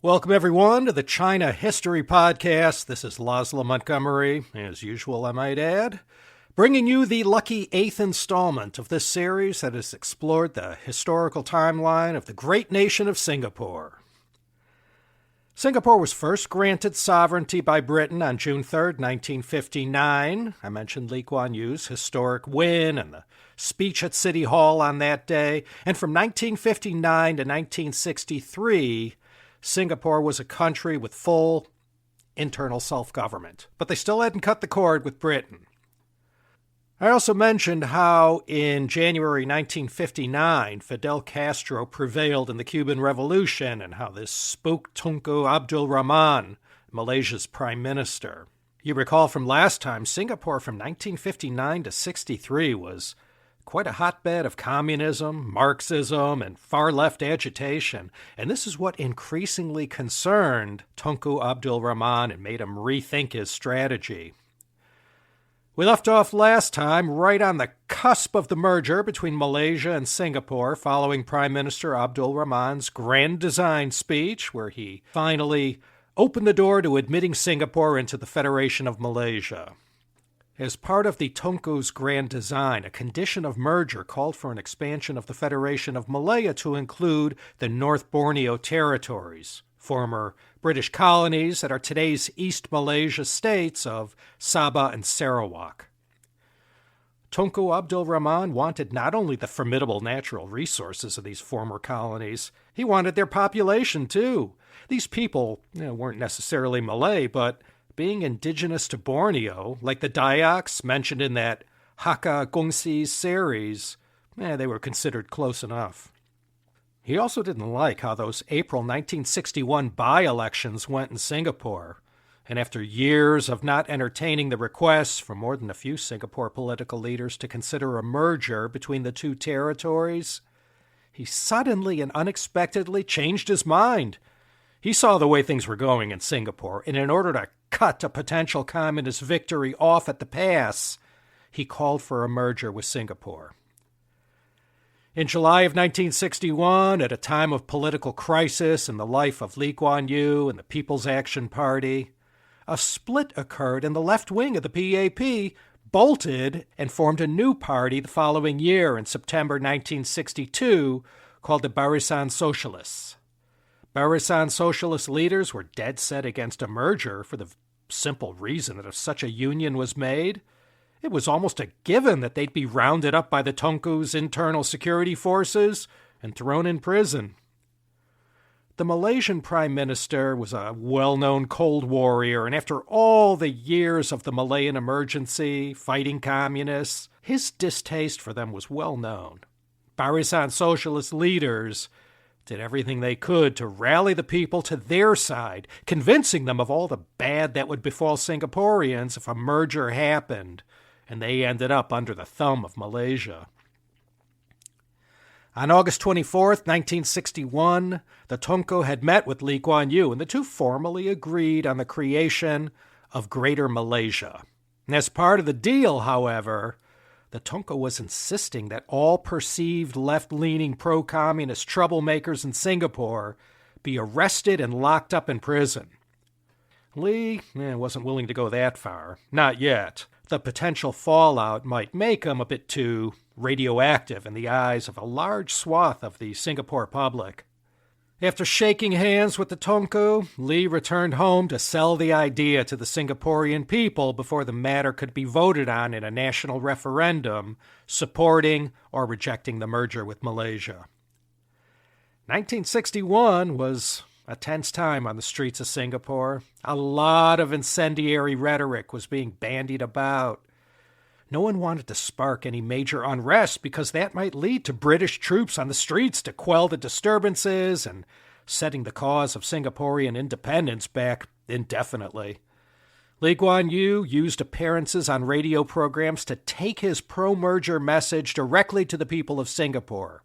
Welcome, everyone, to the China History Podcast. This is Laszlo Montgomery, as usual, I might add, bringing you the lucky 8th installment of this series that has explored the historical timeline of the great nation of Singapore. Singapore was first granted sovereignty by Britain on June 3rd, 1959. I mentioned Lee Kuan Yew's historic win and the speech at City Hall on that day. And from 1959 to 1963, Singapore was a country with full internal self-government, but they still hadn't cut the cord with Britain. I also mentioned how in January 1959, Fidel Castro prevailed in the Cuban Revolution and how this spooked Tunku Abdul Rahman, Malaysia's prime minister. You recall from last time, Singapore from 1959 to 63 was quite a hotbed of communism, Marxism, and far-left agitation, and this is what increasingly concerned Tunku Abdul Rahman and made him rethink his strategy. We left off last time right on the cusp of the merger between Malaysia and Singapore following Prime Minister Abdul Rahman's grand design speech, where he finally opened the door to admitting Singapore into the Federation of Malaysia. As part of the Tunku's grand design, a condition of merger called for an expansion of the Federation of Malaya to include the North Borneo territories, former British colonies that are today's East Malaysia states of Sabah and Sarawak. Tunku Abdul Rahman wanted not only the formidable natural resources of these former colonies, he wanted their population too. These people weren't necessarily Malay, but being indigenous to Borneo, like the Dayaks mentioned in that Hakka Gongsi series, they were considered close enough. He also didn't like how those April 1961 by-elections went in Singapore, and after years of not entertaining the requests from more than a few Singapore political leaders to consider a merger between the two territories, he suddenly and unexpectedly changed his mind. He saw the way things were going in Singapore, and in order to cut a potential communist victory off at the pass, he called for a merger with Singapore. In July of 1961, at a time of political crisis in the life of Lee Kuan Yew and the People's Action Party, a split occurred in the left wing of the PAP, bolted, and formed a new party the following year in September 1962 called the Barisan Socialists. Barisan Socialist leaders were dead set against a merger for the simple reason that if such a union was made, it was almost a given that they'd be rounded up by the Tunku's internal security forces and thrown in prison. The Malaysian Prime Minister was a well-known Cold Warrior, and after all the years of the Malayan emergency, fighting communists, his distaste for them was well known. Barisan Socialist leaders did everything they could to rally the people to their side, convincing them of all the bad that would befall Singaporeans if a merger happened, and they ended up under the thumb of Malaysia. On August 24th, 1961, the Tunku had met with Lee Kuan Yew, and the two formally agreed on the creation of Greater Malaysia. And as part of the deal, however, the Tunku was insisting that all perceived left-leaning pro-communist troublemakers in Singapore be arrested and locked up in prison. Lee wasn't willing to go that far. Not yet. The potential fallout might make him a bit too radioactive in the eyes of a large swath of the Singapore public. After shaking hands with the Tunku, Lee returned home to sell the idea to the Singaporean people before the matter could be voted on in a national referendum, supporting or rejecting the merger with Malaysia. 1961 was a tense time on the streets of Singapore. A lot of incendiary rhetoric was being bandied about. No one wanted to spark any major unrest because that might lead to British troops on the streets to quell the disturbances and setting the cause of Singaporean independence back indefinitely. Lee Kuan Yew used appearances on radio programs to take his pro-merger message directly to the people of Singapore.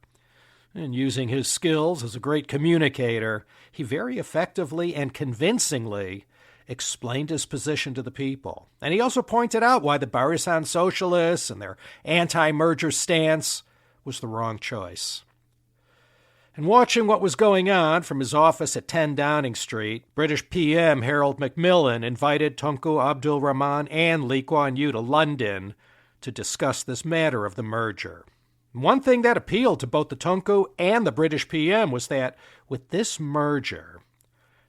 And using his skills as a great communicator, he very effectively and convincingly explained his position to the people. And he also pointed out why the Barisan Socialists and their anti-merger stance was the wrong choice. And watching what was going on from his office at 10 Downing Street, British PM Harold Macmillan invited Tunku Abdul Rahman and Lee Kuan Yew to London to discuss this matter of the merger. One thing that appealed to both the Tunku and the British PM was that with this merger,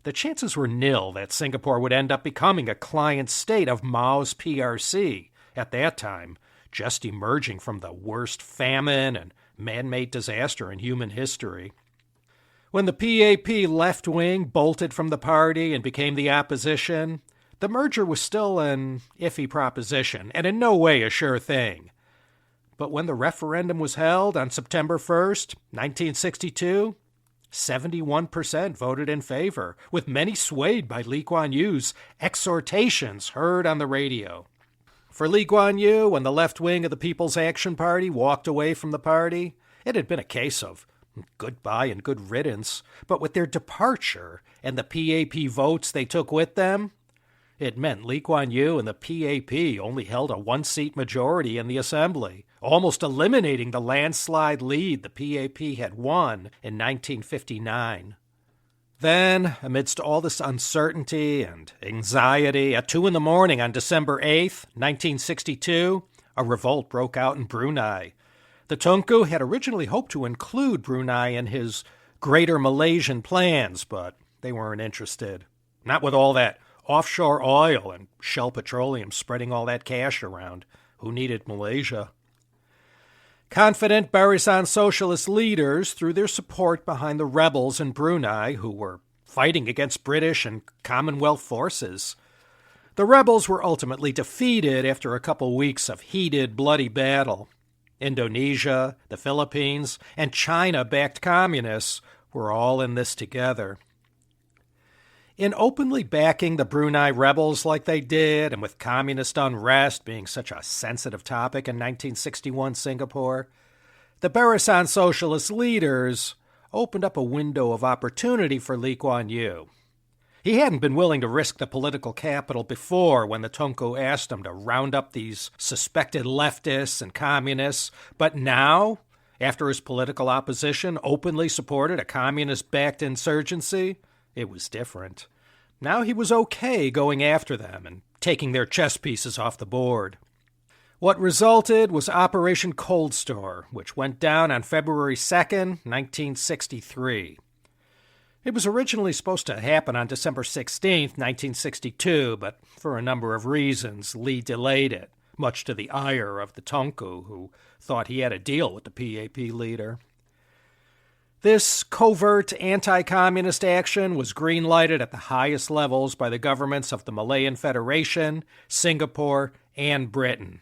the chances were nil that Singapore would end up becoming a client state of Mao's PRC, at that time just emerging from the worst famine and man-made disaster in human history. When the PAP left wing bolted from the party and became the opposition, the merger was still an iffy proposition and in no way a sure thing. But when the referendum was held on September 1st, 1962, 71% voted in favor, with many swayed by Lee Kuan Yew's exhortations heard on the radio. For Lee Kuan Yew, when the left wing of the People's Action Party walked away from the party, it had been a case of goodbye and good riddance. But with their departure and the PAP votes they took with them, it meant Lee Kuan Yew and the PAP only held a one-seat majority in the assembly, almost eliminating the landslide lead the PAP had won in 1959. Then, amidst all this uncertainty and anxiety, at 2 a.m. on December 8th, 1962, a revolt broke out in Brunei. The Tunku had originally hoped to include Brunei in his Greater Malaysian plans, but they weren't interested. Not with all that offshore oil and Shell Petroleum spreading all that cash around. Who needed Malaysia? Confident Barisan socialist leaders threw their support behind the rebels in Brunei who were fighting against British and Commonwealth forces. The rebels were ultimately defeated after a couple weeks of heated, bloody battle. Indonesia, the Philippines, and China-backed communists were all in this together. In openly backing the Brunei rebels like they did, and with communist unrest being such a sensitive topic in 1961 Singapore, the Barisan socialist leaders opened up a window of opportunity for Lee Kuan Yew. He hadn't been willing to risk the political capital before when the Tunku asked him to round up these suspected leftists and communists, but now, after his political opposition openly supported a communist-backed insurgency, it was different. Now he was okay going after them and taking their chess pieces off the board. What resulted was Operation Coldstore, which went down on February 2nd, 1963. It was originally supposed to happen on December 16th, 1962, but for a number of reasons, Lee delayed it, much to the ire of the Tunku, who thought he had a deal with the PAP leader. This covert anti-communist action was green-lighted at the highest levels by the governments of the Malayan Federation, Singapore, and Britain.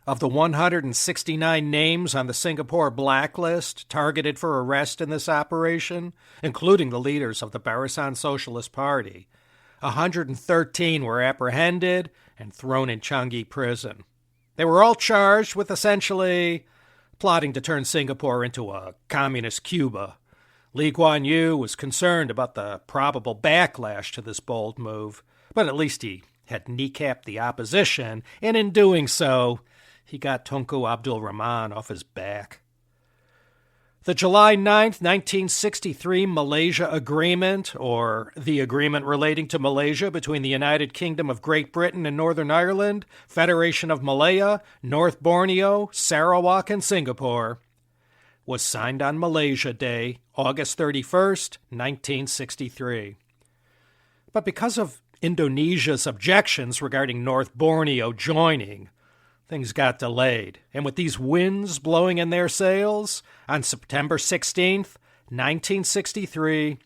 Of the 169 names on the Singapore blacklist targeted for arrest in this operation, including the leaders of the Barisan Socialist Party, 113 were apprehended and thrown in Changi prison. They were all charged with essentially plotting to turn Singapore into a communist Cuba. Lee Kuan Yew was concerned about the probable backlash to this bold move, but at least he had kneecapped the opposition, and in doing so, he got Tunku Abdul Rahman off his back. The July 9th, 1963 Malaysia Agreement, or the agreement relating to Malaysia between the United Kingdom of Great Britain and Northern Ireland, Federation of Malaya, North Borneo, Sarawak, and Singapore, was signed on Malaysia Day, August 31st, 1963. But because of Indonesia's objections regarding North Borneo joining, things got delayed, and with these winds blowing in their sails, on September 16th, 1963,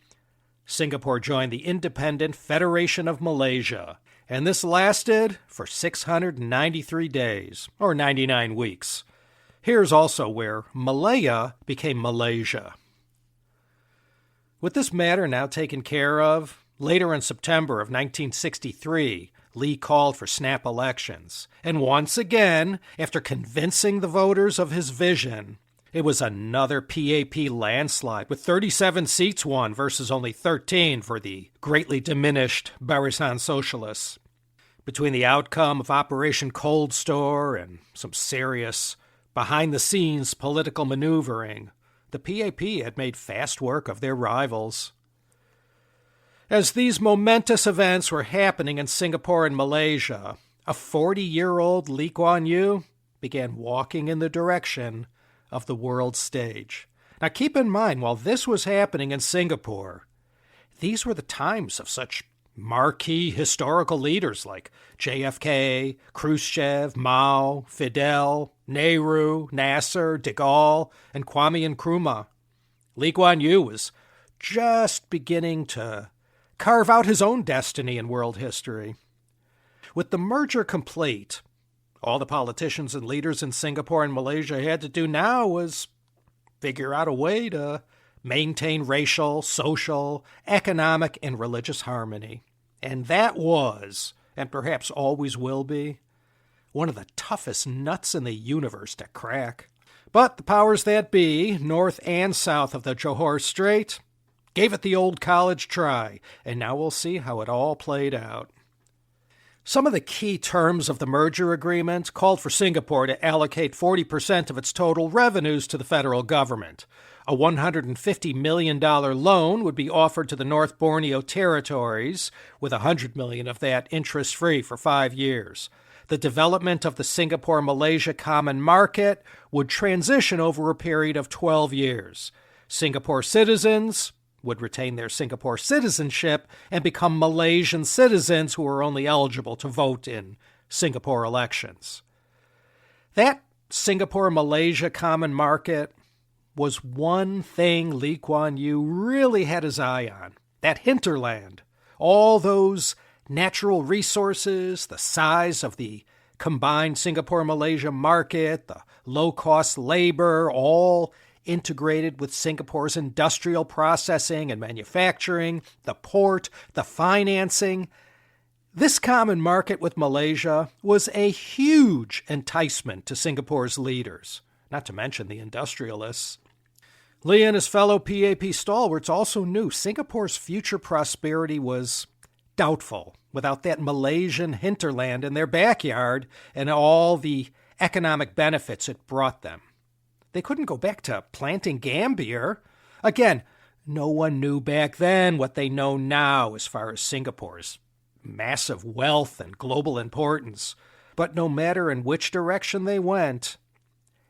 Singapore joined the independent Federation of Malaysia, and this lasted for 693 days, or 99 weeks. Here's also where Malaya became Malaysia. With this matter now taken care of, later in September of 1963, Lee called for snap elections, and once again, after convincing the voters of his vision, it was another PAP landslide, with 37 seats won versus only 13 for the greatly diminished Barisan Socialists. Between the outcome of Operation Coldstore and some serious, behind-the-scenes political maneuvering, the PAP had made fast work of their rivals. As these momentous events were happening in Singapore and Malaysia, a 40-year-old Lee Kuan Yew began walking in the direction of the world stage. Now keep in mind, while this was happening in Singapore, these were the times of such marquee historical leaders like JFK, Khrushchev, Mao, Fidel, Nehru, Nasser, de Gaulle, and Kwame Nkrumah. Lee Kuan Yew was just beginning to carve out his own destiny in world history. With the merger complete, all the politicians and leaders in Singapore and Malaysia had to do now was figure out a way to maintain racial, social, economic, and religious harmony. And that was, and perhaps always will be, one of the toughest nuts in the universe to crack. But the powers that be, north and south of the Johor Strait, gave it the old college try, and now we'll see how it all played out. Some of the key terms of the merger agreement called for Singapore to allocate 40% of its total revenues to the federal government. A $150 million loan would be offered to the North Borneo territories, with $100 million of that interest-free for 5 years. The development of the Singapore-Malaysia Common Market would transition over a period of 12 years. Singapore citizens would retain their Singapore citizenship and become Malaysian citizens who are only eligible to vote in Singapore elections. That Singapore-Malaysia Common Market was one thing Lee Kuan Yew really had his eye on, that hinterland, all those natural resources, the size of the combined Singapore-Malaysia market, the low-cost labor, all integrated with Singapore's industrial processing and manufacturing, the port, the financing. This common market with Malaysia was a huge enticement to Singapore's leaders, not to mention the industrialists. Lee and his fellow PAP stalwarts also knew Singapore's future prosperity was doubtful without that Malaysian hinterland in their backyard and all the economic benefits it brought them. They couldn't go back to planting Gambier. Again, no one knew back then what they know now as far as Singapore's massive wealth and global importance. But no matter in which direction they went,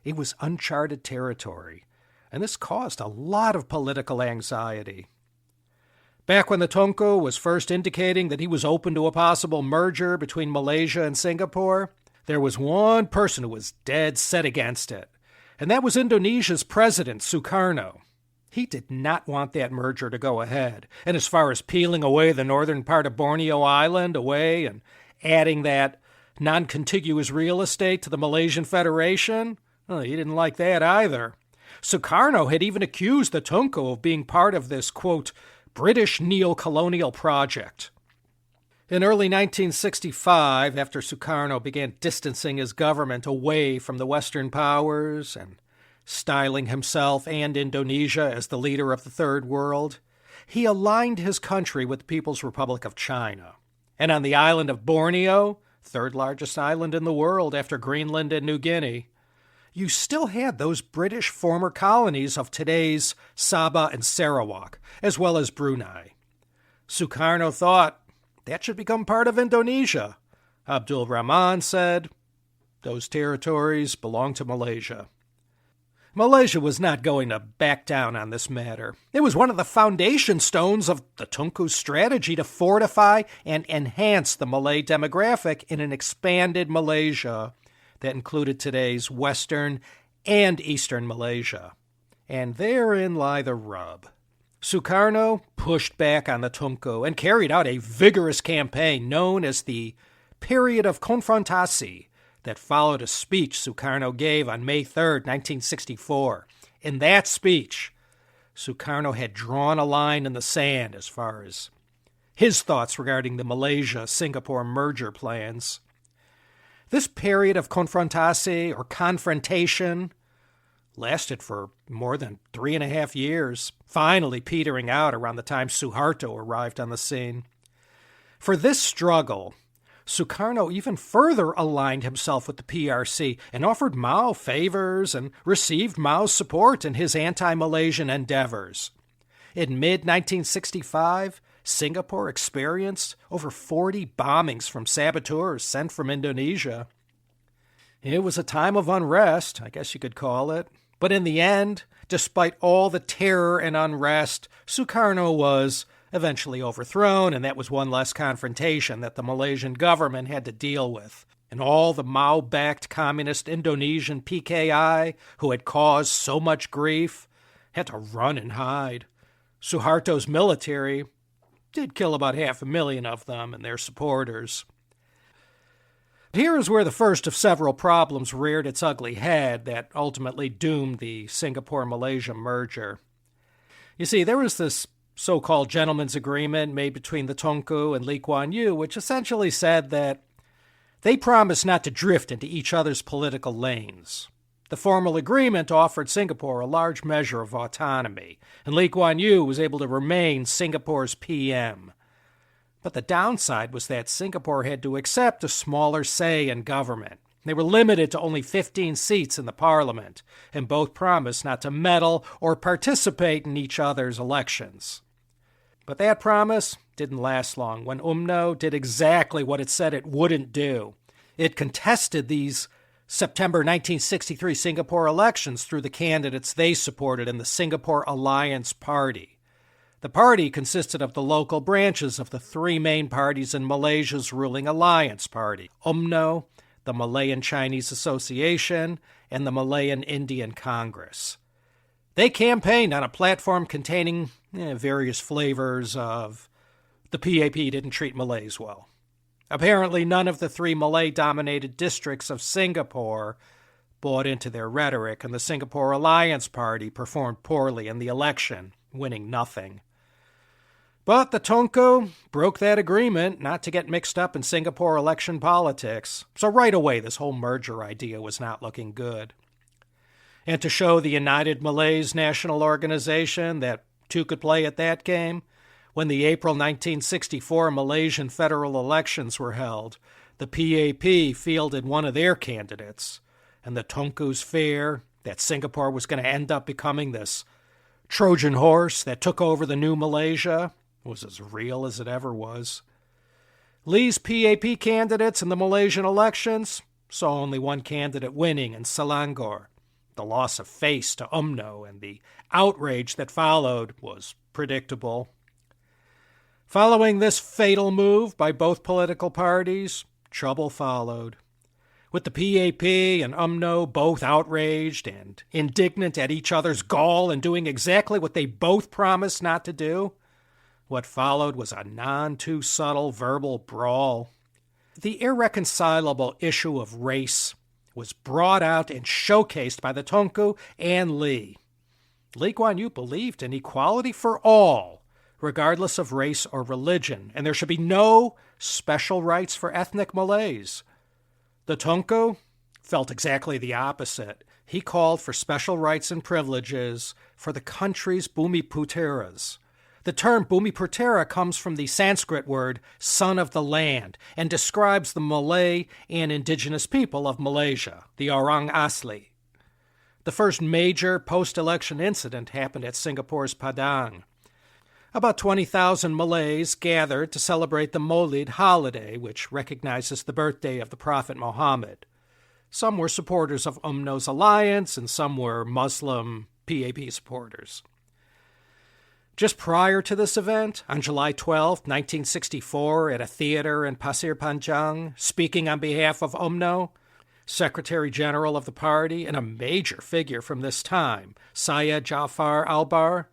it was uncharted territory, and this caused a lot of political anxiety. Back when the Tunku was first indicating that he was open to a possible merger between Malaysia and Singapore, there was one person who was dead set against it. And that was Indonesia's president, Sukarno. He did not want that merger to go ahead. And as far as peeling away the northern part of Borneo Island away and adding that non-contiguous real estate to the Malaysian Federation, well, he didn't like that either. Sukarno had even accused the Tunku of being part of this, quote, British neo-colonial project. In early 1965, after Sukarno began distancing his government away from the Western powers and styling himself and Indonesia as the leader of the Third World, he aligned his country with the People's Republic of China. And on the island of Borneo, third largest island in the world after Greenland and New Guinea, you still had those British former colonies of today's Sabah and Sarawak, as well as Brunei. Sukarno thought that should become part of Indonesia. Abdul Rahman said, those territories belong to Malaysia. Malaysia was not going to back down on this matter. It was one of the foundation stones of the Tunku's strategy to fortify and enhance the Malay demographic in an expanded Malaysia that included today's Western and Eastern Malaysia. And therein lie the rub. Sukarno pushed back on the Tunku and carried out a vigorous campaign known as the Period of Konfrontasi that followed a speech Sukarno gave on May 3, 1964. In that speech, Sukarno had drawn a line in the sand as far as his thoughts regarding the Malaysia-Singapore merger plans. This period of Konfrontasi, or confrontation, lasted for more than 3.5 years, finally petering out around the time Suharto arrived on the scene. For this struggle, Sukarno even further aligned himself with the PRC and offered Mao favors and received Mao's support in his anti-Malaysian endeavors. In mid-1965, Singapore experienced over 40 bombings from saboteurs sent from Indonesia. It was a time of unrest, I guess you could call it. But in the end, despite all the terror and unrest, Sukarno was eventually overthrown, and that was one less confrontation that the Malaysian government had to deal with. And all the Mao-backed communist Indonesian PKI, who had caused so much grief, had to run and hide. Suharto's military did kill about 500,000 of them and their supporters. Here is where the first of several problems reared its ugly head that ultimately doomed the Singapore-Malaysia merger. You see, there was this so-called gentleman's agreement made between the Tunku and Lee Kuan Yew, which essentially said that they promised not to drift into each other's political lanes. The formal agreement offered Singapore a large measure of autonomy, and Lee Kuan Yew was able to remain Singapore's PM. But the downside was that Singapore had to accept a smaller say in government. They were limited to only 15 seats in the parliament, and both promised not to meddle or participate in each other's elections. But that promise didn't last long when UMNO did exactly what it said it wouldn't do. It contested these September 1963 Singapore elections through the candidates they supported in the Singapore Alliance Party. The party consisted of the local branches of the three main parties in Malaysia's ruling Alliance Party: UMNO, the Malayan Chinese Association, and the Malayan Indian Congress. They campaigned on a platform containing various flavors of the PAP didn't treat Malays well. Apparently, none of the three Malay-dominated districts of Singapore bought into their rhetoric, and the Singapore Alliance Party performed poorly in the election, winning nothing. But the Tunku broke that agreement not to get mixed up in Singapore election politics, so right away this whole merger idea was not looking good. And to show the United Malays National Organization that two could play at that game, when the April 1964 Malaysian federal elections were held, the PAP fielded one of their candidates, and the Tunku's fear that Singapore was going to end up becoming this Trojan horse that took over the new Malaysia was as real as it ever was. Lee's PAP candidates in the Malaysian elections saw only one candidate winning in Selangor. The loss of face to UMNO and the outrage that followed was predictable. Following this fatal move by both political parties, trouble followed. With the PAP and UMNO both outraged and indignant at each other's gall and doing exactly what they both promised not to do, what followed was a none-too-subtle verbal brawl. The irreconcilable issue of race was brought out and showcased by the Tunku and Lee. Lee Kuan Yew believed in equality for all, regardless of race or religion, and there should be no special rights for ethnic Malays. The Tunku felt exactly the opposite. He called for special rights and privileges for the country's Bumiputeras. The term Bumiputera comes from the Sanskrit word son of the land and describes the Malay and indigenous people of Malaysia, the Orang Asli. The first major post-election incident happened at Singapore's Padang. About 20,000 Malays gathered to celebrate the Maulid holiday, which recognizes the birthday of the Prophet Muhammad. Some were supporters of UMNO's alliance, and some were Muslim PAP supporters. Just prior to this event, on July 12, 1964, at a theater in Pasir Panjang, speaking on behalf of UMNO, Secretary General of the party and a major figure from this time, Syed Jafar Albar,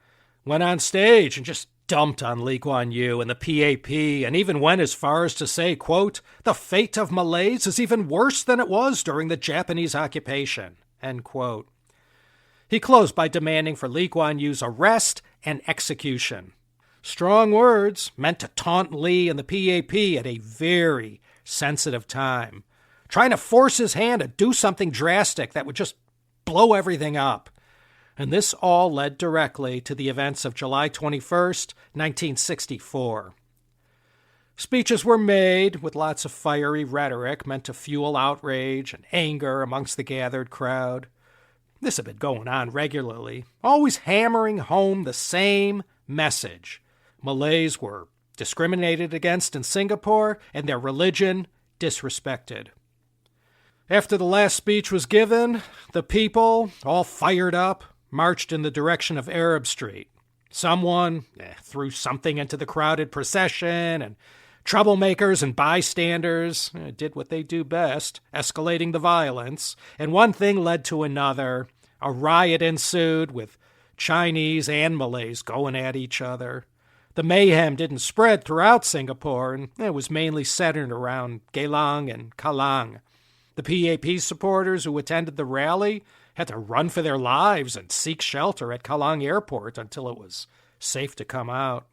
went on stage and just dumped on Lee Kuan Yew and the PAP, and even went as far as to say, quote, "The fate of Malays is even worse than it was during the Japanese occupation," end quote. He closed by demanding for Lee Kuan Yew's arrest and execution. Strong words meant to taunt Lee and the PAP at a very sensitive time, trying to force his hand to do something drastic that would just blow everything up. And this all led directly to the events of July 21st, 1964. Speeches were made with lots of fiery rhetoric meant to fuel outrage and anger amongst the gathered crowd. This had been going on regularly, always hammering home the same message. Malays were discriminated against in Singapore and their religion disrespected. After the last speech was given, the people, all fired up, marched in the direction of Arab Street. Someone threw something into the crowded procession, and troublemakers and bystanders did what they do best, escalating the violence, and one thing led to another. A riot ensued with Chinese and Malays going at each other. The mayhem didn't spread throughout Singapore, and it was mainly centered around Geylang and Kallang. The PAP supporters who attended the rally had to run for their lives and seek shelter at Kallang Airport until it was safe to come out.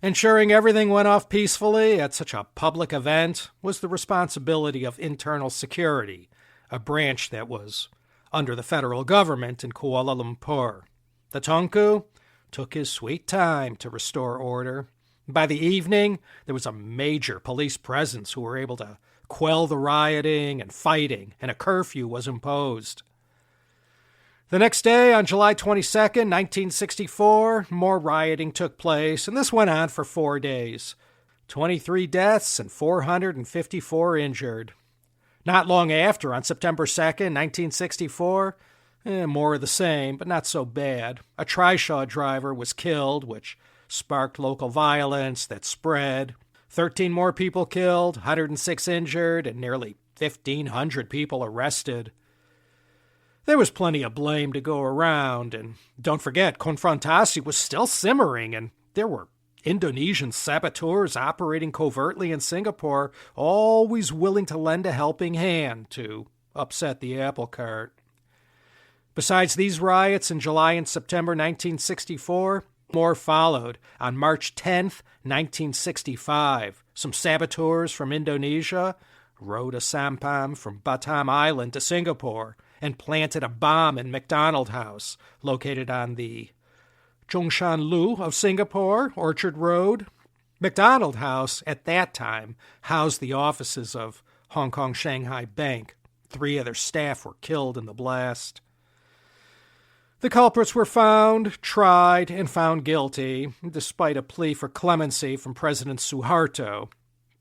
Ensuring everything went off peacefully at such a public event was the responsibility of internal security, a branch that was under the federal government in Kuala Lumpur. The Tunku took his sweet time to restore order. By the evening, there was a major police presence who were able to quell the rioting and fighting, and a curfew was imposed. The next day, on July 22nd, 1964, more rioting took place, and this went on for 4 days. 23 deaths and 454 injured. Not long after, on September 2nd, 1964, more of the same, but not so bad. A trishaw driver was killed, which sparked local violence that spread. 13 more people killed, 106 injured, and nearly 1,500 people arrested. There was plenty of blame to go around, and don't forget, Konfrontasi was still simmering, and there were Indonesian saboteurs operating covertly in Singapore, always willing to lend a helping hand to upset the apple cart. Besides these riots in July and September 1964, more followed. On March 10th, 1965, some saboteurs from Indonesia rode a sampan from Batam Island to Singapore and planted a bomb in MacDonald House, located on the Zhongshan Lu of Singapore, Orchard Road. MacDonald House, at that time, housed the offices of Hong Kong Shanghai Bank. 3 of their staff were killed in the blast. The culprits were found, tried, and found guilty, despite a plea for clemency from President Suharto.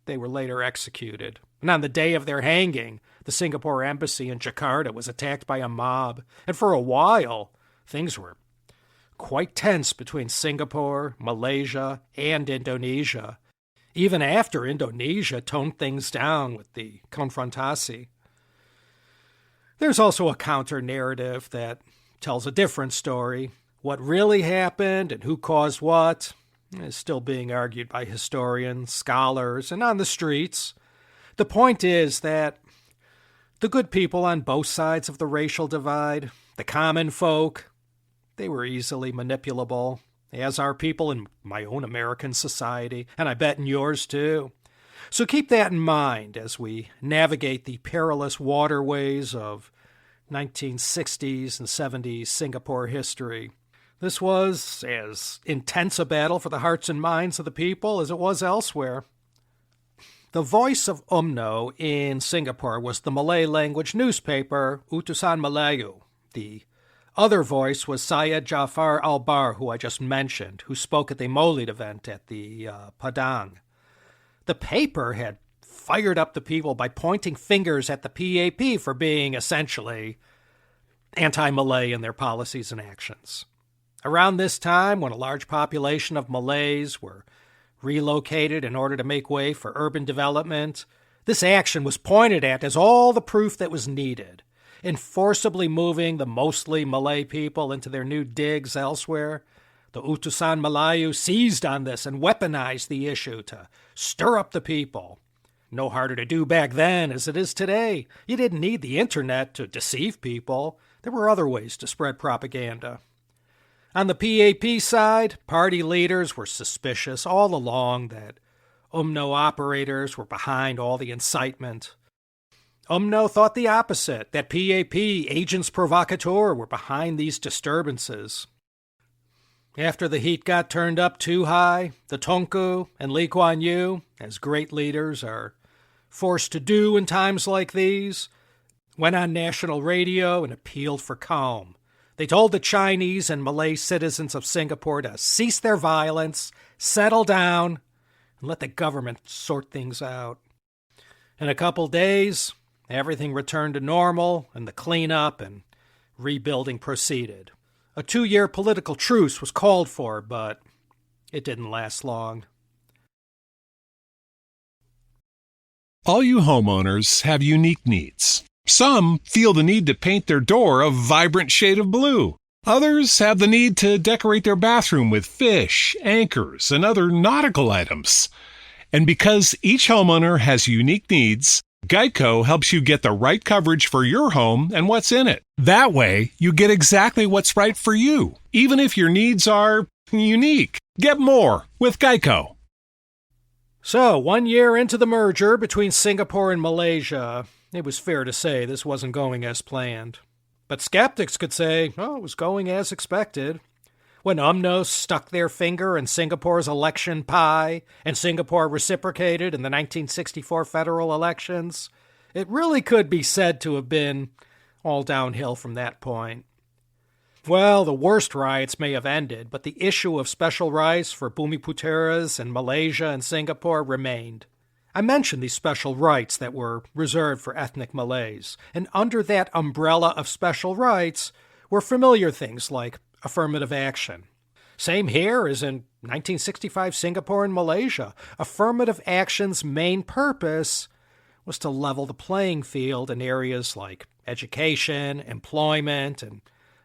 They were later executed. And on the day of their hanging, the Singapore embassy in Jakarta was attacked by a mob. And for a while, things were quite tense between Singapore, Malaysia, and Indonesia, even after Indonesia toned things down with the Konfrontasi. There's also a counter-narrative that tells a different story. What really happened and who caused what is still being argued by historians, scholars, and on the streets. The point is that the good people on both sides of the racial divide, the common folk, they were easily manipulable, as are people in my own American society, and I bet in yours too. So keep that in mind as we navigate the perilous waterways of 1960s and 70s Singapore history. This was as intense a battle for the hearts and minds of the people as it was elsewhere. The voice of UMNO in Singapore was the Malay language newspaper Utusan Melayu. The other voice was Syed Jafar Albar, who I just mentioned, who spoke at the Maulid event at the Padang. The paper had fired up the people by pointing fingers at the PAP for being essentially anti-Malay in their policies and actions. Around this time, when a large population of Malays were relocated in order to make way for urban development, this action was pointed at as all the proof that was needed in forcibly moving the mostly Malay people into their new digs elsewhere. The Utusan Melayu seized on this and weaponized the issue to stir up the people. No harder to do back then as it is today. You didn't need the internet to deceive people. There were other ways to spread propaganda. On the PAP side, party leaders were suspicious all along that UMNO operators were behind all the incitement. UMNO thought the opposite, that PAP agents provocateur were behind these disturbances. After the heat got turned up too high, the Tunku and Lee Kuan Yew, as great leaders are forced to do in times like these, went on national radio and appealed for calm. They told the Chinese and Malay citizens of Singapore to cease their violence, settle down, and let the government sort things out. In a couple days, everything returned to normal, and the cleanup and rebuilding proceeded. A 2-year political truce was called for, but it didn't last long. All you homeowners have unique needs. Some feel the need to paint their door a vibrant shade of blue. Others have the need to decorate their bathroom with fish, anchors, and other nautical items. And because each homeowner has unique needs, Geico helps you get the right coverage for your home and what's in it. That way, you get exactly what's right for you, even if your needs are unique. Get more with Geico. So, 1 year into the merger between Singapore and Malaysia, it was fair to say this wasn't going as planned. But skeptics could say, oh, it was going as expected. When UMNO stuck their finger in Singapore's election pie and Singapore reciprocated in the 1964 federal elections, it really could be said to have been all downhill from that point. Well, the worst riots may have ended, but the issue of special rights for Bumiputeras in Malaysia and Singapore remained. I mentioned these special rights that were reserved for ethnic Malays, and under that umbrella of special rights were familiar things like affirmative action. Same here as in 1965 Singapore and Malaysia. Affirmative action's main purpose was to level the playing field in areas like education, employment, and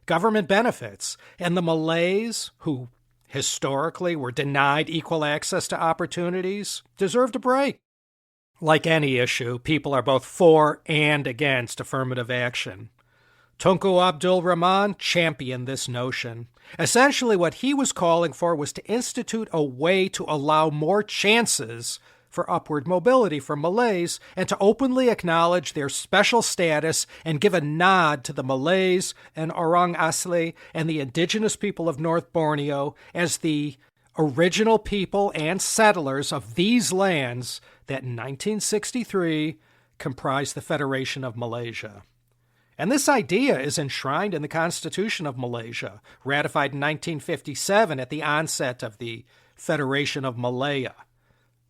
government benefits. And the Malays, who historically were denied equal access to opportunities, deserved a break. Like any issue, people are both for and against affirmative action. Tunku Abdul Rahman championed this notion. Essentially, what he was calling for was to institute a way to allow more chances for upward mobility for Malays and to openly acknowledge their special status and give a nod to the Malays and Orang Asli and the indigenous people of North Borneo as the original people and settlers of these lands that in 1963 comprised the Federation of Malaysia. And this idea is enshrined in the Constitution of Malaysia, ratified in 1957 at the onset of the Federation of Malaya.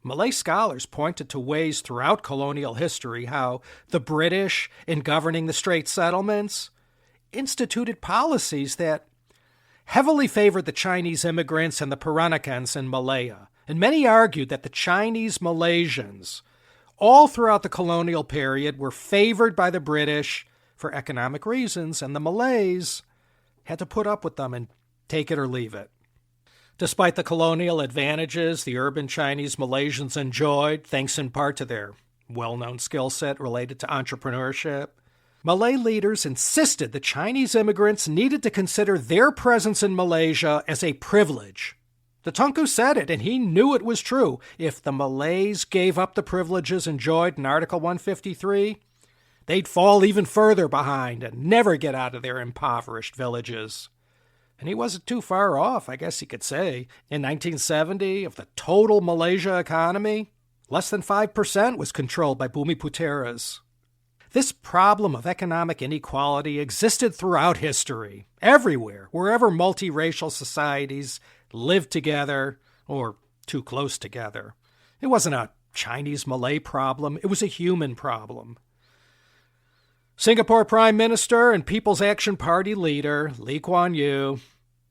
Malay scholars pointed to ways throughout colonial history how the British, in governing the Strait settlements, instituted policies that heavily favored the Chinese immigrants and the Peranakans in Malaya. And many argued that the Chinese Malaysians, all throughout the colonial period, were favored by the British for economic reasons, and the Malays had to put up with them and take it or leave it. Despite the colonial advantages the urban Chinese Malaysians enjoyed, thanks in part to their well-known skill set related to entrepreneurship, Malay leaders insisted that Chinese immigrants needed to consider their presence in Malaysia as a privilege. The Tunku said it, and he knew it was true. If the Malays gave up the privileges enjoyed in Article 153, they'd fall even further behind and never get out of their impoverished villages. And he wasn't too far off, I guess you could say. In 1970, of the total Malaysia economy, less than 5% was controlled by Bumiputeras. This problem of economic inequality existed throughout history, everywhere, wherever multiracial societies lived together or too close together. It wasn't a Chinese-Malay problem, it was a human problem. Singapore Prime Minister and People's Action Party leader, Lee Kuan Yew,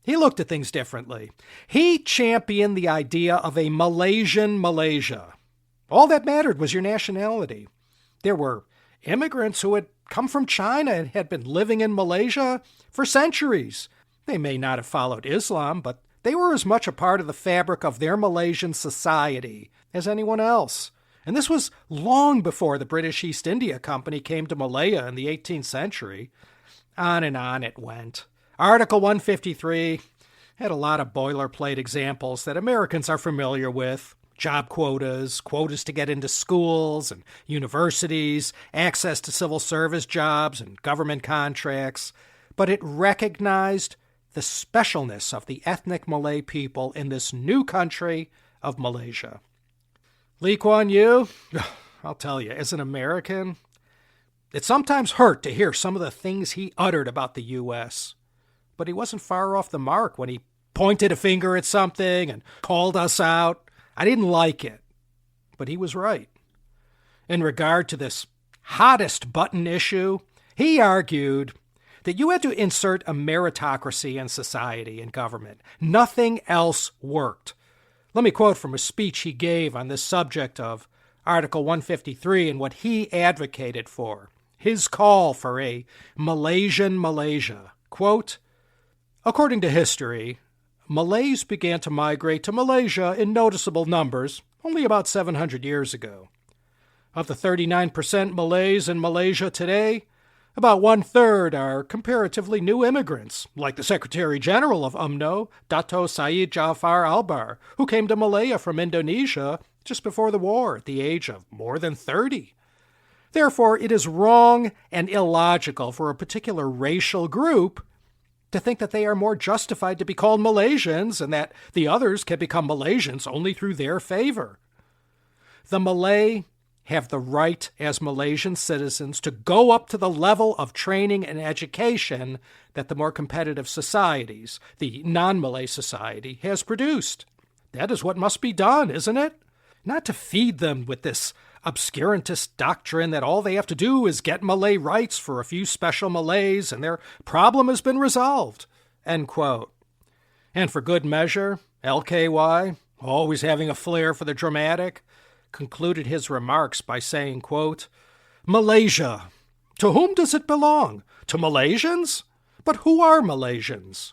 he looked at things differently. He championed the idea of a Malaysian Malaysia. All that mattered was your nationality. There were immigrants who had come from China and had been living in Malaysia for centuries. They may not have followed Islam, but they were as much a part of the fabric of their Malaysian society as anyone else. And this was long before the British East India Company came to Malaya in the 18th century. On and on it went. Article 153 had a lot of boilerplate examples that Americans are familiar with. Job quotas, quotas to get into schools and universities, access to civil service jobs and government contracts. But it recognized the specialness of the ethnic Malay people in this new country of Malaysia. Lee Kuan Yew, I'll tell you, as an American, it sometimes hurt to hear some of the things he uttered about the U.S., but he wasn't far off the mark when he pointed a finger at something and called us out. I didn't like it, but he was right. In regard to this hottest button issue, he argued that you had to insert a meritocracy in society and government. Nothing else worked. Let me quote from a speech he gave on this subject of Article 153 and what he advocated for. His call for a Malaysian Malaysia. Quote, according to history, Malays began to migrate to Malaysia in noticeable numbers only about 700 years ago. Of the 39% Malays in Malaysia today, about one-third are comparatively new immigrants, like the Secretary General of UMNO, Dato Syed Jaafar Albar, who came to Malaya from Indonesia just before the war at the age of more than 30. Therefore, it is wrong and illogical for a particular racial group to think that they are more justified to be called Malaysians and that the others can become Malaysians only through their favor. The Malay have the right as Malaysian citizens to go up to the level of training and education that the more competitive societies, the non-Malay society, has produced. That is what must be done, isn't it? Not to feed them with this obscurantist doctrine that all they have to do is get Malay rights for a few special Malays and their problem has been resolved. End quote. And for good measure, LKY, always having a flair for the dramatic, concluded his remarks by saying, quote, Malaysia, to whom does it belong? To Malaysians? But who are Malaysians?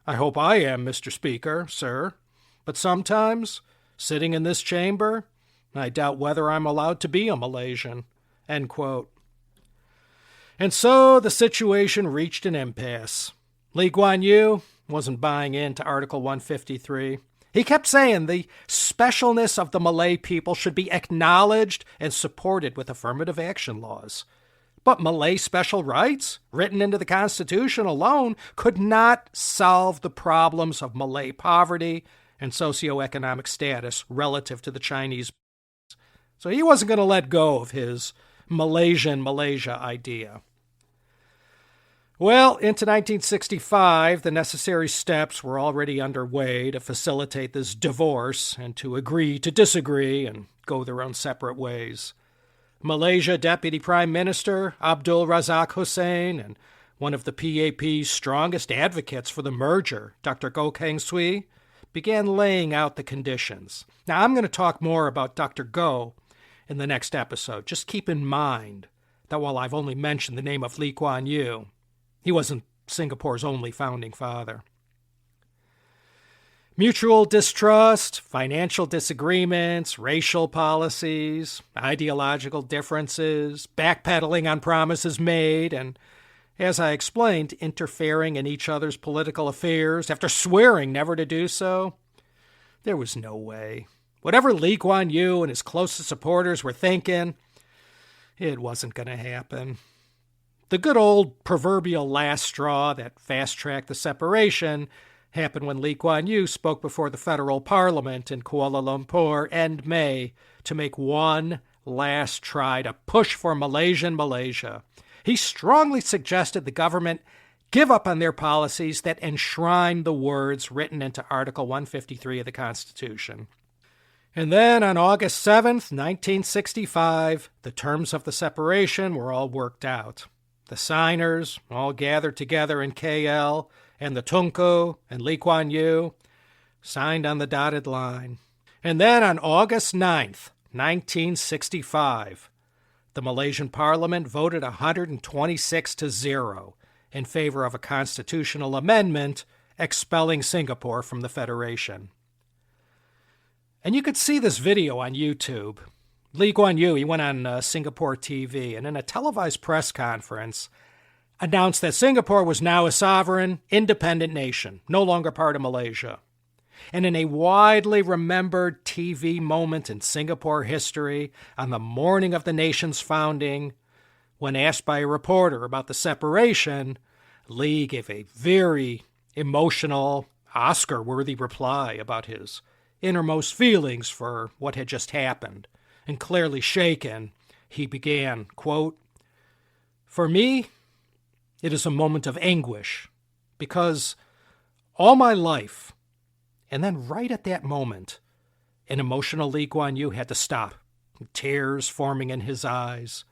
I hope I am, Mr. Speaker, sir. But sometimes, sitting in this chamber, I doubt whether I'm allowed to be a Malaysian. End quote. And so the situation reached an impasse. Lee Kuan Yew wasn't buying into Article 153. He kept saying the specialness of the Malay people should be acknowledged and supported with affirmative action laws. But Malay special rights, written into the Constitution alone, could not solve the problems of Malay poverty and socioeconomic status relative to the Chinese. So he wasn't going to let go of his Malaysian Malaysia idea. Well, into 1965, the necessary steps were already underway to facilitate this divorce and to agree to disagree and go their own separate ways. Malaysia Deputy Prime Minister Abdul Razak Hussain and one of the PAP's strongest advocates for the merger, Dr. Goh Keng Swee, began laying out the conditions. Now, I'm going to talk more about Dr. Goh in the next episode. Just keep in mind that while I've only mentioned the name of Lee Kuan Yew, he wasn't Singapore's only founding father. Mutual distrust, financial disagreements, racial policies, ideological differences, backpedaling on promises made, and, as I explained, interfering in each other's political affairs after swearing never to do so. There was no way. Whatever Lee Kuan Yew and his closest supporters were thinking, it wasn't going to happen. The good old proverbial last straw that fast-tracked the separation happened when Lee Kuan Yew spoke before the federal parliament in Kuala Lumpur end May to make one last try to push for Malaysian Malaysia. He strongly suggested the government give up on their policies that enshrine the words written into Article 153 of the Constitution. And then on August 7th, 1965, the terms of the separation were all worked out. The signers all gathered together in KL, and the Tunku and Lee Kuan Yew signed on the dotted line. And then on August 9th, 1965, the Malaysian Parliament voted 126-0 in favor of a constitutional amendment expelling Singapore from the Federation. And you could see this video on YouTube. Lee Kuan Yew, he went on Singapore TV and in a televised press conference announced that Singapore was now a sovereign, independent nation, no longer part of Malaysia. And in a widely remembered TV moment in Singapore history, on the morning of the nation's founding, when asked by a reporter about the separation, Lee gave a very emotional, Oscar-worthy reply about his innermost feelings for what had just happened, and clearly shaken, he began, quote, "For me, it is a moment of anguish, because all my life," and then right at that moment, an emotional Lee Kuan Yew had to stop, tears forming in his eyes,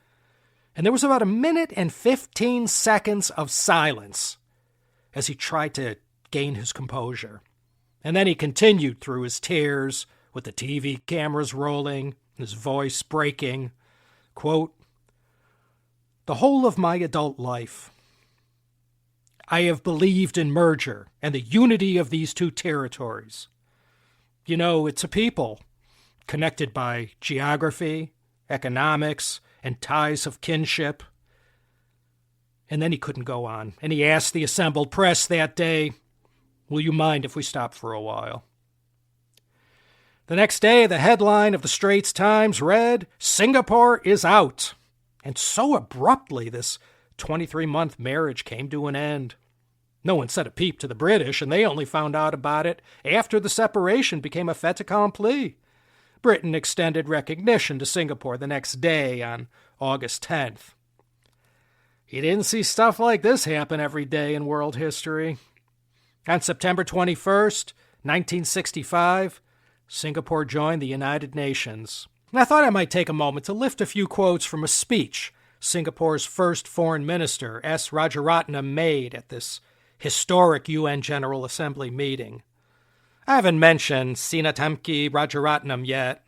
and there was about 1:15 of silence as he tried to gain his composure. And then he continued through his tears, with the TV cameras rolling, his voice breaking, quote, "The whole of my adult life, I have believed in merger and the unity of these two territories. You know, it's a people connected by geography, economics, and ties of kinship." And then he couldn't go on, and he asked the assembled press that day, "Will you mind if we stop for a while?" The next day, the headline of the Straits Times read, "Singapore is out." And so abruptly, this 23-month marriage came to an end. No one said a peep to the British, and they only found out about it after the separation became a fait accompli. Britain extended recognition to Singapore the next day on August 10th. You didn't see stuff like this happen every day in world history. On September 21st, 1965, Singapore joined the United Nations. And I thought I might take a moment to lift a few quotes from a speech Singapore's first foreign minister, S. Rajaratnam, made at this historic UN General Assembly meeting. I haven't mentioned Sinatamki Rajaratnam yet.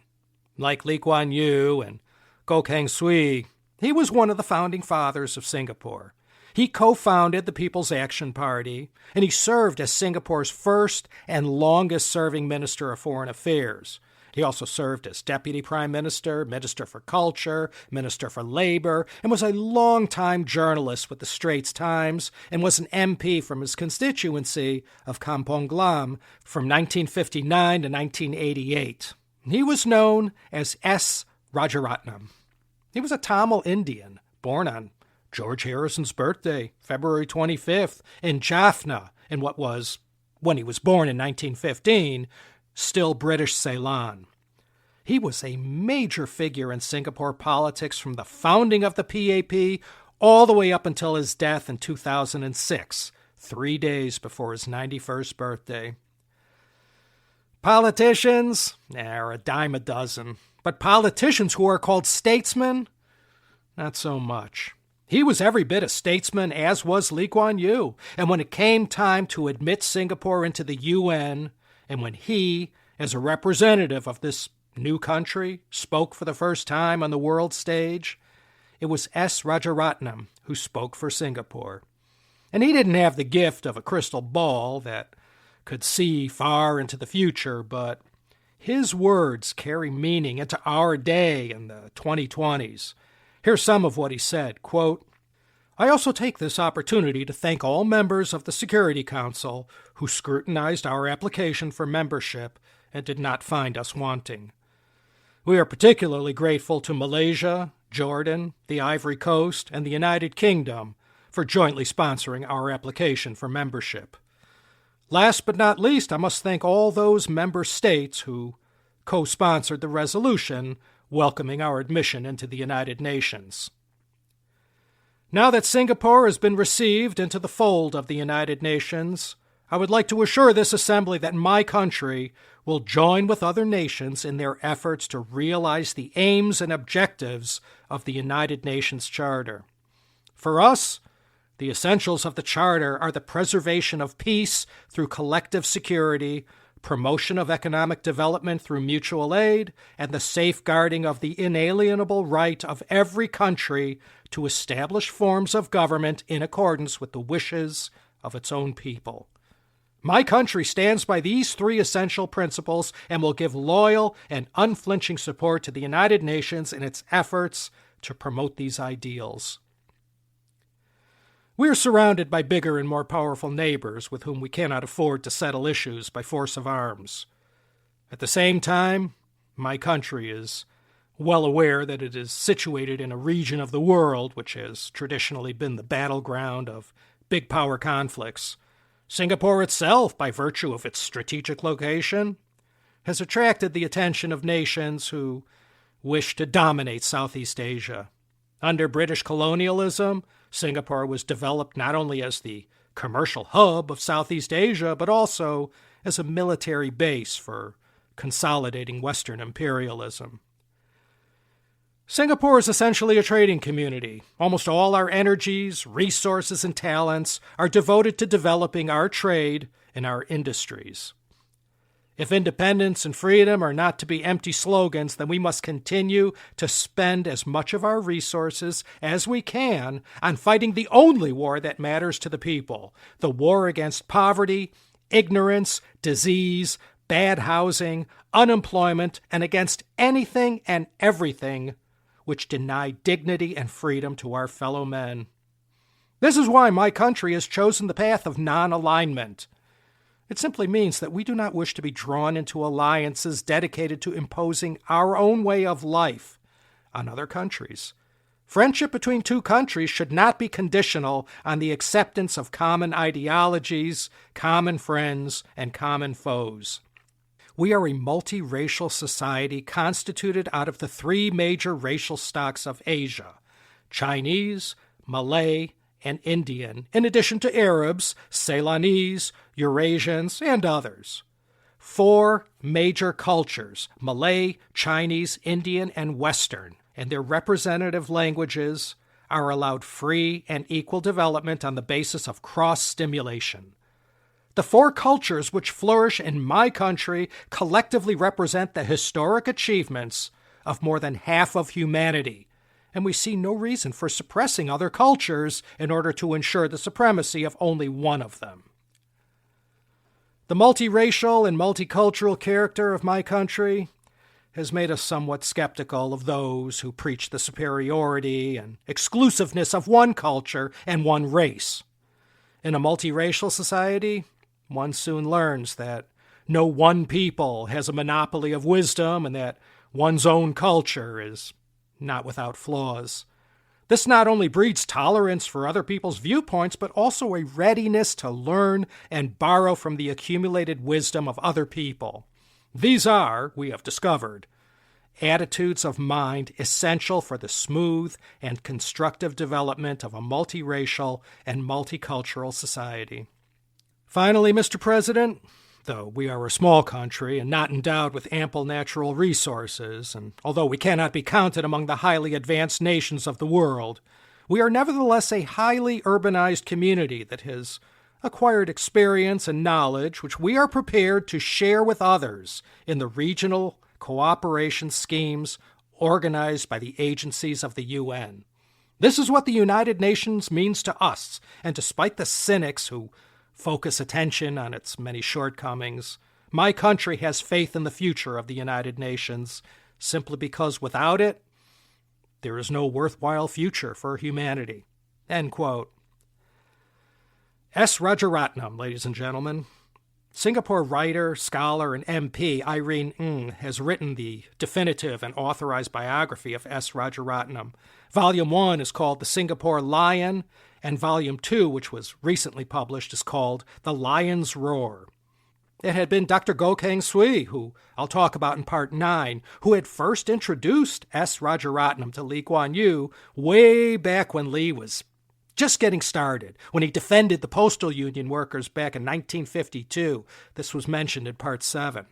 Like Lee Kuan Yew and Goh Keng Swee, he was one of the founding fathers of Singapore. He co-founded the People's Action Party, and he served as Singapore's first and longest-serving Minister of Foreign Affairs. He also served as Deputy Prime Minister, Minister for Culture, Minister for Labor, and was a long-time journalist with the Straits Times, and was an MP from his constituency of Kampong Glam from 1959 to 1988. He was known as S. Rajaratnam. He was a Tamil Indian, born on George Harrison's birthday, February 25th, in Jaffna, in what was, when he was born in 1915, still British Ceylon. He was a major figure in Singapore politics from the founding of the PAP all the way up until his death in 2006, 3 days before his 91st birthday. Politicians are a dime a dozen, but politicians who are called statesmen, not so much. He was every bit a statesman, as was Lee Kuan Yew, and when it came time to admit Singapore into the UN, and when he, as a representative of this new country, spoke for the first time on the world stage, it was S. Rajaratnam who spoke for Singapore. And he didn't have the gift of a crystal ball that could see far into the future, but his words carry meaning into our day in the 2020s. Here's some of what he said, quote, "I also take this opportunity to thank all members of the Security Council who scrutinized our application for membership and did not find us wanting. We are particularly grateful to Malaysia, Jordan, the Ivory Coast, and the United Kingdom for jointly sponsoring our application for membership. Last but not least, I must thank all those member states who co-sponsored the resolution welcoming our admission into the United Nations. Now that Singapore has been received into the fold of the United Nations, I would like to assure this assembly that my country will join with other nations in their efforts to realize the aims and objectives of the United Nations Charter. For us, the essentials of the Charter are the preservation of peace through collective security, promotion of economic development through mutual aid, and the safeguarding of the inalienable right of every country to establish forms of government in accordance with the wishes of its own people. My country stands by these three essential principles and will give loyal and unflinching support to the United Nations in its efforts to promote these ideals. We are surrounded by bigger and more powerful neighbors with whom we cannot afford to settle issues by force of arms. At the same time, my country is well aware that it is situated in a region of the world which has traditionally been the battleground of big power conflicts, Singapore itself, by virtue of its strategic location, has attracted the attention of nations who wish to dominate Southeast Asia. Under British colonialism, Singapore was developed not only as the commercial hub of Southeast Asia, but also as a military base for consolidating Western imperialism. Singapore is essentially a trading community. Almost all our energies, resources, and talents are devoted to developing our trade and our industries. If independence and freedom are not to be empty slogans, then we must continue to spend as much of our resources as we can on fighting the only war that matters to the people, the war against poverty, ignorance, disease, bad housing, unemployment, and against anything and everything which deny dignity and freedom to our fellow men. This is why my country has chosen the path of non-alignment. It simply means that we do not wish to be drawn into alliances dedicated to imposing our own way of life on other countries. Friendship between two countries should not be conditional on the acceptance of common ideologies, common friends, and common foes. We are a multiracial society constituted out of the three major racial stocks of Asia: Chinese, Malay, and Indian, in addition to Arabs, Ceylonese, Eurasians, and others. Four major cultures: Malay, Chinese, Indian, and Western, and their representative languages are allowed free and equal development on the basis of cross-stimulation. The four cultures which flourish in my country collectively represent the historic achievements of more than half of humanity, and we see no reason for suppressing other cultures in order to ensure the supremacy of only one of them. The multiracial and multicultural character of my country has made us somewhat skeptical of those who preach the superiority and exclusiveness of one culture and one race. In a multiracial society, one soon learns that no one people has a monopoly of wisdom and that one's own culture is not without flaws. This not only breeds tolerance for other people's viewpoints, but also a readiness to learn and borrow from the accumulated wisdom of other people. These are, we have discovered, attitudes of mind essential for the smooth and constructive development of a multiracial and multicultural society. Finally, Mr. President, though we are a small country and not endowed with ample natural resources, and although we cannot be counted among the highly advanced nations of the world, we are nevertheless a highly urbanized community that has acquired experience and knowledge which we are prepared to share with others in the regional cooperation schemes organized by the agencies of the UN. This is what the United Nations means to us, and despite the cynics who focus attention on its many shortcomings, my country has faith in the future of the United Nations, simply because without it, there is no worthwhile future for humanity. End quote. S. Rajaratnam, ladies and gentlemen. Singapore writer, scholar, and MP Irene Ng has written the definitive and authorized biography of S. Rajaratnam. Volume 1 is called The Singapore Lion, and Volume 2, which was recently published, is called The Lion's Roar. It had been Dr. Goh Keng Swee, who I'll talk about in Part 9, who had first introduced S. Rajaratnam to Lee Kuan Yew way back when Lee was just getting started, when he defended the postal union workers back in 1952. This was mentioned in Part 7.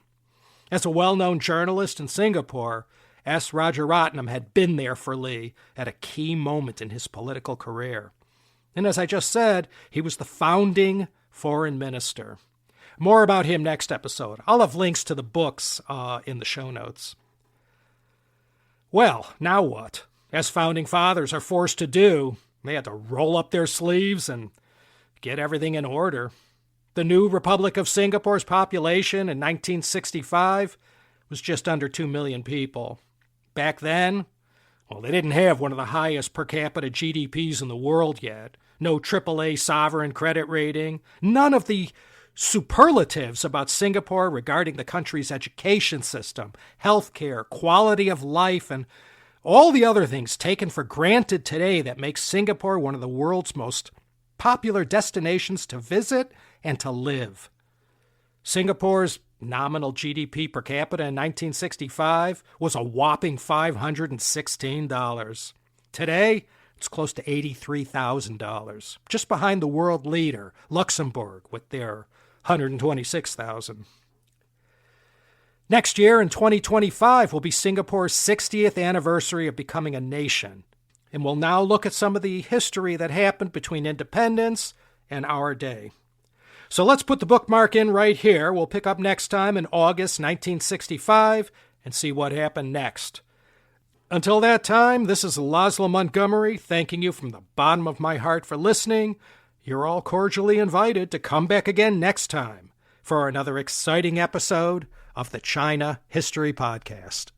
As a well-known journalist in Singapore, S. Rajaratnam had been there for Lee at a key moment in his political career. And as I just said, he was the founding foreign minister. More about him next episode. I'll have links to the books in the show notes. Well, now what? As founding fathers are forced to do, they had to roll up their sleeves and get everything in order. The new Republic of Singapore's population in 1965 was just under 2 million people. Back then, well, they didn't have one of the highest per capita GDPs in the world yet. No AAA sovereign credit rating. None of the superlatives about Singapore regarding the country's education system, healthcare, quality of life, and all the other things taken for granted today that make Singapore one of the world's most popular destinations to visit and to live. Singapore's nominal GDP per capita in 1965 was a whopping $516. Today, it's close to $83,000, just behind the world leader, Luxembourg, with their $126,000. Next year, in 2025, will be Singapore's 60th anniversary of becoming a nation. And we'll now look at some of the history that happened between independence and our day. So let's put the bookmark in right here. We'll pick up next time in August 1965 and see what happened next. Until that time, this is Laszlo Montgomery thanking you from the bottom of my heart for listening. You're all cordially invited to come back again next time for another exciting episode of the China History Podcast.